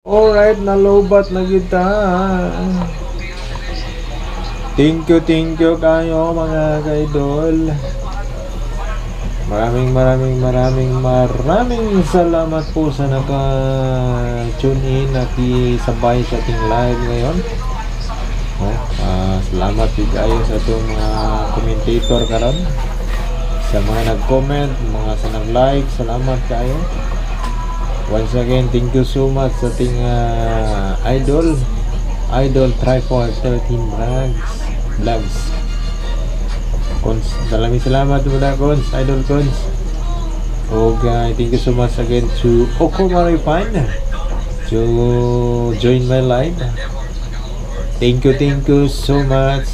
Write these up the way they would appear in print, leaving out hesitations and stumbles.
Alright, nalobat na kita. Thank you kayo mga kaidol. Maraming salamat po sa naka-tune in at isabay sa ating live ngayon. Salamat din kayo sa itong mga commentator karon. Sa mga nag-comment, mga sa nag-like, salamat kayo. Once again, thank you so much sa ating Idol Tripod 13 Vlogs. Maraming salamat mga Cons, Idol Cons. Okay, thank you so much again to Okomaripan to join my live. Thank you so much.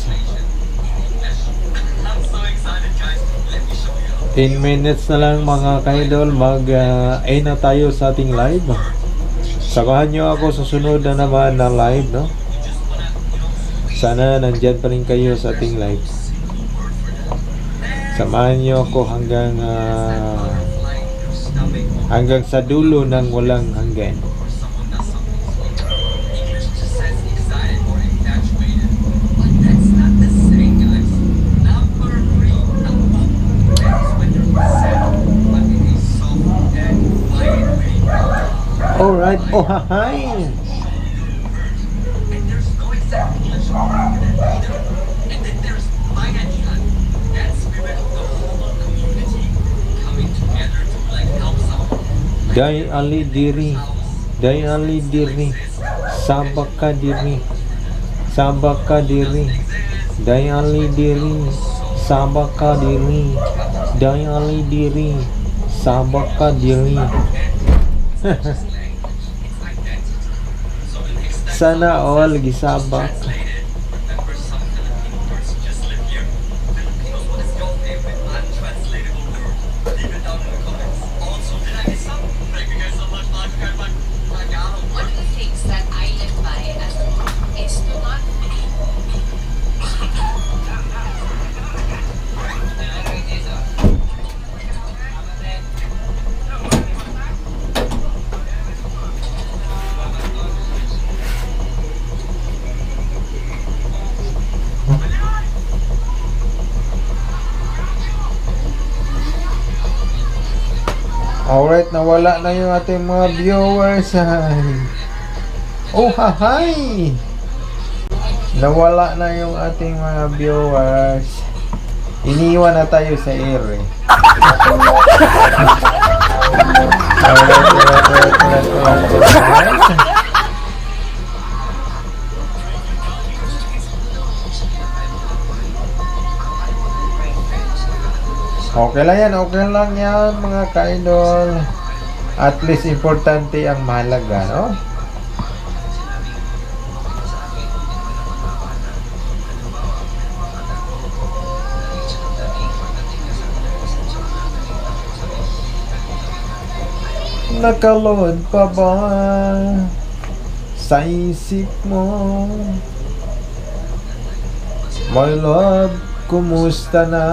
10 minutes na lang mga kaidol, mag-end na tayo sa ating live. Samahan nyo ako sa sunod na naman na live, no? Sana nandyan pa rin kayo sa ating live. Samahan nyo ako hanggang sa dulo ng walang hanggan. Alright, oh hi! Day Ali diri, sabaka diri, Day Ali diri, sabaka diri, Day Ali diri, sabaka diri. Sana all gisabak. Alright, nawala na yung ating mga viewers. Oh, hi! Nawala na yung ating mga viewers. Iniwan na tayo sa air eh. Okay lang yan mga ka-idol. At least importante ang mahalaga, no? Nakalood pa ba sa isip mo? My love, kumusta na?